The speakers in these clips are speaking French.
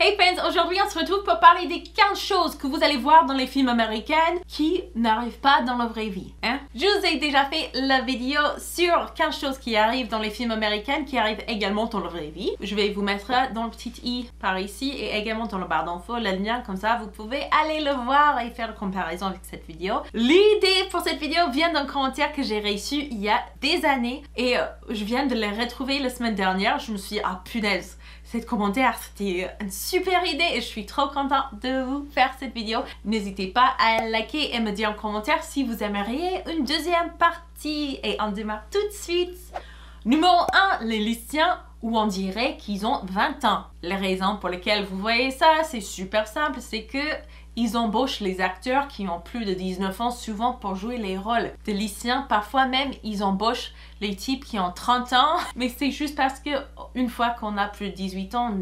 Hey fans, aujourd'hui on se retrouve pour parler des 15 choses que vous allez voir dans les films américains qui n'arrivent pas dans la vraie vie. Hein? Je vous ai déjà fait la vidéo sur 15 choses qui arrivent dans les films américains qui arrivent également dans la vraie vie. Je vais vous mettre dans le petit i par ici et également dans la barre d'infos le lien, comme ça vous pouvez aller le voir et faire la comparaison avec cette vidéo. L'idée pour cette vidéo vient d'un commentaire que j'ai reçu il y a des années et je viens de le retrouver la semaine dernière. Je me suis dit, ah punaise, cet commentaire, c'était une super idée et je suis trop contente de vous faire cette vidéo. N'hésitez pas à liker et me dire en commentaire si vous aimeriez une deuxième partie. Et on démarre tout de suite. Numéro 1, les lycéens où on dirait qu'ils ont 20 ans. Les raisons pour lesquelles vous voyez ça, c'est super simple, c'est que ils embauchent les acteurs qui ont plus de 19 ans souvent pour jouer les rôles de lycéens. Parfois même, ils embauchent les types qui ont 30 ans. Mais c'est juste parce que une fois qu'on a plus de 18 ans,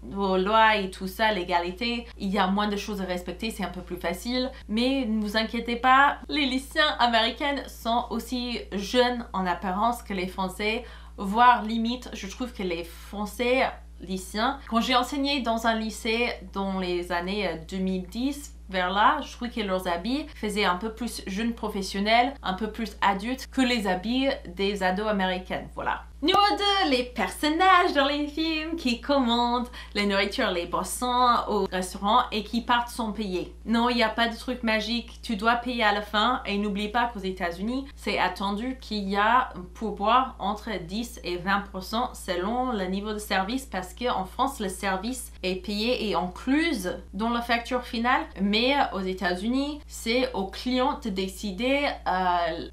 vos lois et tout ça, l'égalité, il y a moins de choses à respecter, c'est un peu plus facile. Mais ne vous inquiétez pas, les lycéens américains sont aussi jeunes en apparence que les Français, voire limite, je trouve que les Français lycéens. Quand j'ai enseigné dans un lycée dans les années 2010, vers là, je trouvais que leurs habits faisaient un peu plus jeunes professionnels, un peu plus adultes que les habits des ados américaines. Voilà. Numéro 2, les personnages dans les films qui commandent la nourriture, les boissons au restaurant et qui partent sans payer. Non, il n'y a pas de truc magique, tu dois payer à la fin et n'oublie pas qu'aux États-Unis, c'est attendu qu'il y a un pourboire entre 10 et 20% selon le niveau de service parce qu'en France, le service est payé et inclus dans la facture finale, mais aux États-Unis, c'est aux clients de décider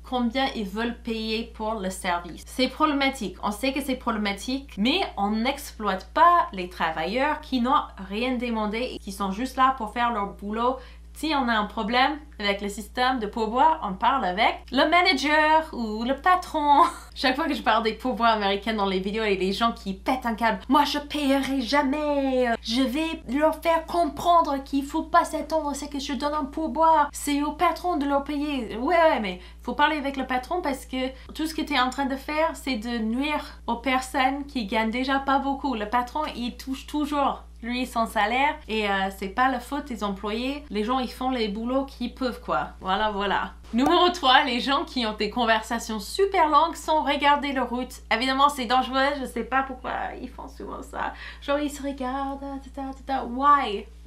combien ils veulent payer pour le service. C'est problématique. On sait que c'est problématique, mais on n'exploite pas les travailleurs qui n'ont rien demandé et qui sont juste là pour faire leur boulot. Si on a un problème avec le système de pourboire, on parle avec le manager ou le patron. Chaque fois que je parle des pourboires américains dans les vidéos et les gens qui pètent un câble, moi je paierai jamais, je vais leur faire comprendre qu'il faut pas s'attendre à ce que je donne un pourboire, c'est au patron de leur payer. Ouais, mais faut parler avec le patron parce que tout ce que tu es en train de faire, c'est de nuire aux personnes qui gagnent déjà pas beaucoup. Le patron, il touche toujours lui son salaire et c'est pas la faute des employés. Les gens ils font les boulots qu'ils peuvent quoi. Voilà. Numéro 3, les gens qui ont des conversations super longues sans regarder leur route. Évidemment c'est dangereux, je sais pas pourquoi ils font souvent ça. Genre ils se regardent,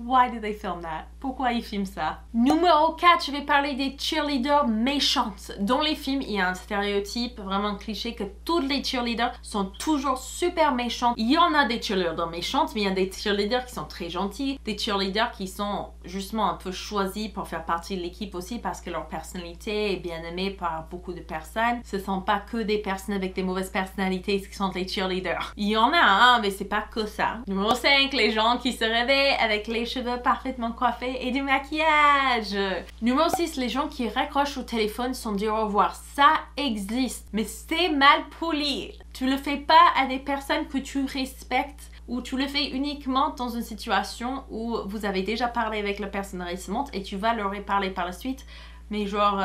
Why do they film that? Pourquoi ils filment ça? Numéro 4, je vais parler des cheerleaders méchantes. Dans les films, il y a un stéréotype vraiment cliché que toutes les cheerleaders sont toujours super méchantes. Il y en a des cheerleaders méchantes, mais il y a des cheerleaders qui sont très gentils, des cheerleaders qui sont justement un peu choisis pour faire partie de l'équipe aussi parce que leur personnalité est bien aimée par beaucoup de personnes. Ce ne sont pas que des personnes avec des mauvaises personnalités qui sont les cheerleaders. Il y en a, mais c'est pas que ça. Numéro 5, les gens qui se réveillent avec les cheveux parfaitement coiffés et du maquillage. Numéro 6, les gens qui raccrochent au téléphone sans dire au revoir. Ça existe, mais c'est mal poli. Tu le fais pas à des personnes que tu respectes ou tu le fais uniquement dans une situation où vous avez déjà parlé avec la personne récemment et tu vas leur parler par la suite. Mais genre,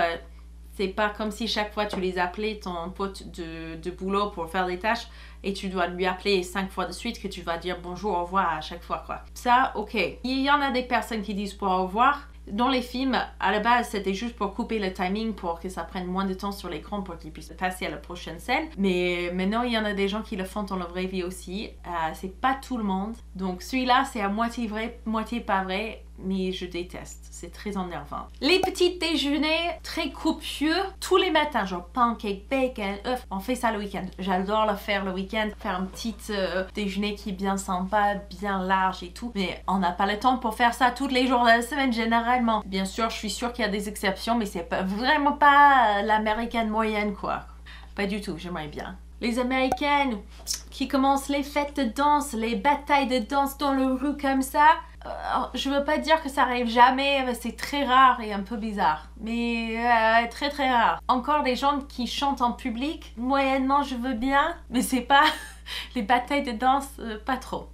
c'est pas comme si chaque fois tu les appelais ton pote de boulot pour faire des tâches et tu dois lui appeler 5 fois de suite que tu vas dire bonjour, au revoir à chaque fois quoi. Ça, ok. Il y en a des personnes qui disent pour au revoir. Dans les films, à la base, c'était juste pour couper le timing pour que ça prenne moins de temps sur l'écran pour qu'ils puissent passer à la prochaine scène. Mais maintenant, il y en a des gens qui le font dans la vraie vie aussi. C'est pas tout le monde. Donc celui-là, c'est à moitié vrai, moitié pas vrai. Mais je déteste, c'est très énervant. Les petits déjeuners très copieux tous les matins, genre pancake, bacon, œufs. On fait ça le week-end. J'adore le faire le week-end, faire un petit déjeuner qui est bien sympa, bien large et tout. Mais on n'a pas le temps pour faire ça tous les jours de la semaine généralement. Bien sûr, je suis sûre qu'il y a des exceptions, mais c'est vraiment pas l'américaine moyenne quoi. Pas du tout, j'aimerais bien. Les Américaines qui commencent les fêtes de danse, les batailles de danse dans le rue comme ça. Je veux pas dire que ça arrive jamais, mais c'est très rare et un peu bizarre. Mais très rare. Encore des gens qui chantent en public, moyennement je veux bien, mais c'est pas les batailles de danse, pas trop.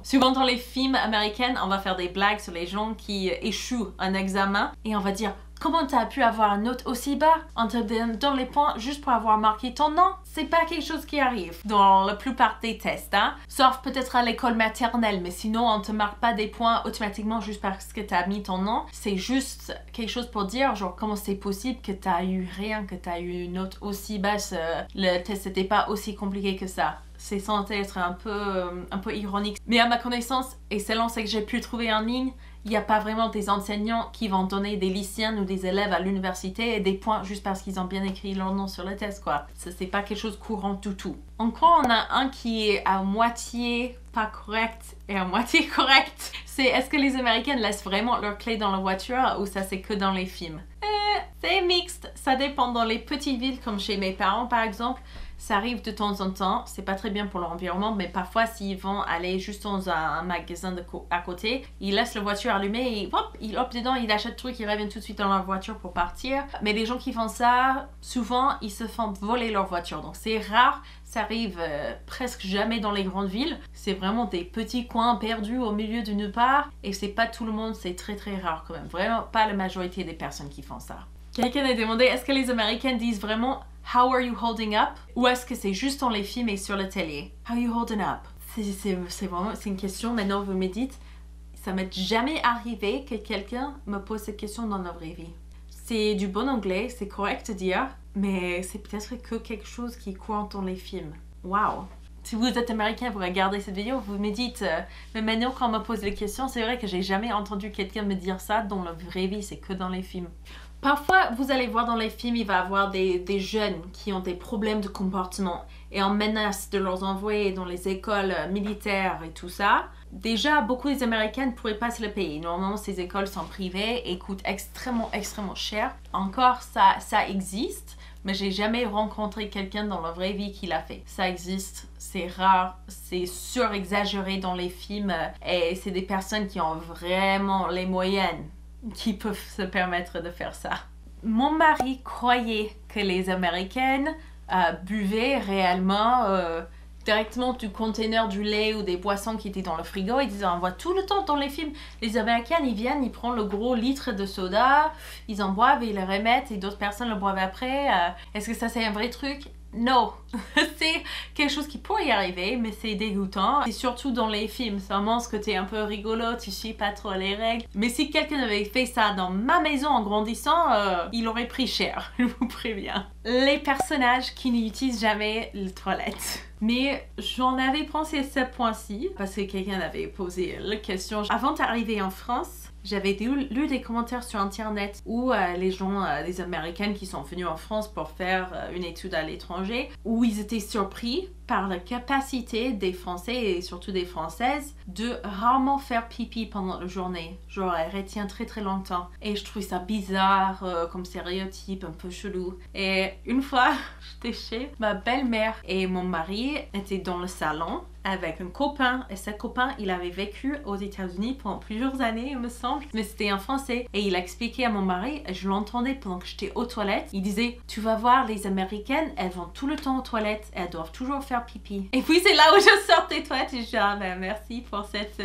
Souvent dans les films américains, on va faire des blagues sur les gens qui échouent un examen et on va dire Comment t'as pu avoir une note aussi bas? On te donne les points juste pour avoir marqué ton nom? C'est pas quelque chose qui arrive dans la plupart des tests, hein? Sauf peut-être à l'école maternelle, mais sinon on te marque pas des points automatiquement juste parce que t'as mis ton nom. C'est juste quelque chose pour dire, genre, comment c'est possible que t'as eu rien, que t'as eu une note aussi basse, le test n'était pas aussi compliqué que ça. C'est censé être un peu ironique. Mais à ma connaissance, et selon ce que j'ai pu trouver en ligne, il n'y a pas vraiment des enseignants qui vont donner des lycéens ou des élèves à l'université des points juste parce qu'ils ont bien écrit leur nom sur le test, quoi. Ça, c'est pas quelque chose de courant du tout. Encore, on a un qui est à moitié pas correct et à moitié correct. C'est est-ce que les Américains laissent vraiment leurs clés dans la voiture ou ça c'est que dans les films? C'est mixte. Ça dépend dans les petites villes comme chez mes parents par exemple. Ça arrive de temps en temps, c'est pas très bien pour l'environnement, mais parfois s'ils vont aller juste dans un magasin à côté, ils laissent la voiture allumée et hop, ils hopent dedans, ils achètent le truc, ils reviennent tout de suite dans leur voiture pour partir. Mais les gens qui font ça, souvent, ils se font voler leur voiture. Donc c'est rare, ça arrive presque jamais dans les grandes villes. C'est vraiment des petits coins perdus au milieu de nulle part. Et c'est pas tout le monde, c'est très très rare quand même. Vraiment pas la majorité des personnes qui font ça. Quelqu'un a demandé, est-ce que les Américains disent vraiment « How are you holding up » ou est-ce que c'est juste dans les films et sur le télé? « How are you holding up » c'est une question, maintenant vous me dites, ça m'est jamais arrivé que quelqu'un me pose cette question dans la vraie vie. C'est du bon anglais, c'est correct de dire, mais c'est peut-être que quelque chose qui est courant dans les films. Wow! Si vous êtes américain, vous regardez cette vidéo, vous me dites, mais maintenant quand on me pose les questions, c'est vrai que j'ai jamais entendu quelqu'un me dire ça dans la vraie vie, c'est que dans les films. Parfois, vous allez voir dans les films, il va y avoir des jeunes qui ont des problèmes de comportement et on menace de leur envoyer dans les écoles militaires et tout ça. Déjà, beaucoup des Américains ne pourraient pas se le payer. Normalement, ces écoles sont privées et coûtent extrêmement cher. Encore, ça existe, mais j'ai jamais rencontré quelqu'un dans la vraie vie qui l'a fait. Ça existe, c'est rare, c'est surexagéré dans les films et c'est des personnes qui ont vraiment les moyens qui peuvent se permettre de faire ça. Mon mari croyait que les Américaines buvaient réellement directement du conteneur du lait ou des boissons qui étaient dans le frigo. Ils disaient, on voit tout le temps dans les films, les Américains, ils viennent, ils prennent le gros litre de soda, ils en boivent et ils le remettent et d'autres personnes le boivent après. Est-ce que ça c'est un vrai truc? Non, c'est quelque chose qui pourrait y arriver, mais c'est dégoûtant. Et surtout dans les films, ça montre que t'es un peu rigolo, tu suis pas trop les règles. Mais si quelqu'un avait fait ça dans ma maison en grandissant, il aurait pris cher, je vous préviens. Les personnages qui n'utilisent jamais les toilettes. Mais j'en avais pensé à ce point-ci, parce que quelqu'un avait posé la question. Avant d'arriver en France, j'avais lu des commentaires sur internet où les gens, les Américains qui sont venus en France pour faire une étude à l'étranger, où ils étaient surpris par la capacité des Français et surtout des Françaises de rarement faire pipi pendant la journée. Genre, elle retient très très longtemps. Et je trouvais ça bizarre comme stéréotype, un peu chelou. Et une fois, j'étais chez ma belle-mère et mon mari était dans le salon avec un copain. Et ce copain, il avait vécu aux États-Unis pendant plusieurs années, il me semble. Mais c'était un Français. Et il a expliqué à mon mari, et je l'entendais pendant que j'étais aux toilettes. Il disait, tu vas voir, les Américaines, elles vont tout le temps aux toilettes. Elles doivent toujours faire pipi. Et puis c'est là où je sors des toilettes et je dis, ah ben merci pour cette...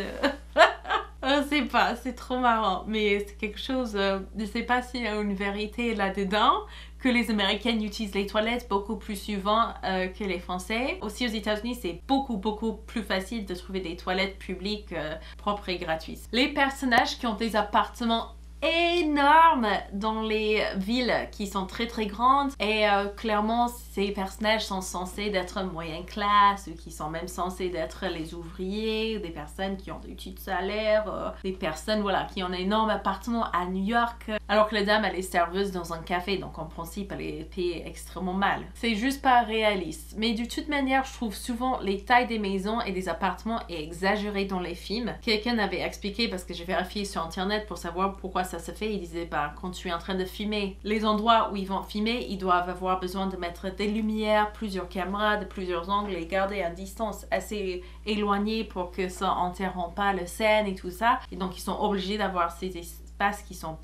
Je sais pas, c'est trop marrant. Mais c'est quelque chose, je sais pas s'il y a une vérité là-dedans, que les Américaines utilisent les toilettes beaucoup plus souvent que les Français. Aussi aux États-Unis, c'est beaucoup plus facile de trouver des toilettes publiques propres et gratuites. Les personnages qui ont des appartements énormes dans les villes qui sont très très grandes et clairement ces personnages sont censés d'être moyenne classe ou qui sont même censés d'être les ouvriers, des personnes qui ont des petits salaires, des personnes voilà qui ont un énorme appartement à New York alors que la dame elle est serveuse dans un café donc en principe elle est payée extrêmement mal. C'est juste pas réaliste mais de toute manière je trouve souvent les tailles des maisons et des appartements est exagérées dans les films. Quelqu'un avait expliqué parce que j'ai vérifié sur internet pour savoir pourquoi ça se fait, il disait bah quand tu es en train de filmer, les endroits où ils vont filmer, ils doivent avoir besoin de mettre des lumières, plusieurs caméras de plusieurs angles et garder à distance assez éloignée pour que ça n'interrompt pas la scène et tout ça. Et donc ils sont obligés d'avoir ces espaces qui sont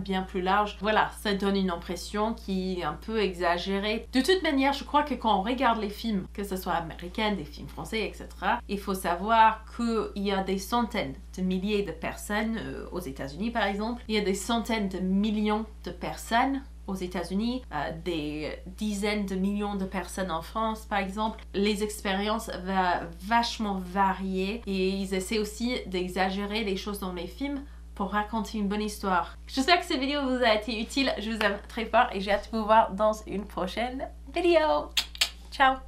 bien plus larges. Voilà, ça donne une impression qui est un peu exagérée. De toute manière, je crois que quand on regarde les films, que ce soit américains, des films français, etc., il faut savoir qu'il y a des centaines de milliers de personnes aux États-Unis par exemple. Il y a des centaines de millions de personnes aux États-Unis, des dizaines de millions de personnes en France par exemple. Les expériences vont vachement varier et ils essaient aussi d'exagérer les choses dans les films pour raconter une bonne histoire. J'espère que cette vidéo vous a été utile, je vous aime très fort et j'ai hâte de vous voir dans une prochaine vidéo. Ciao!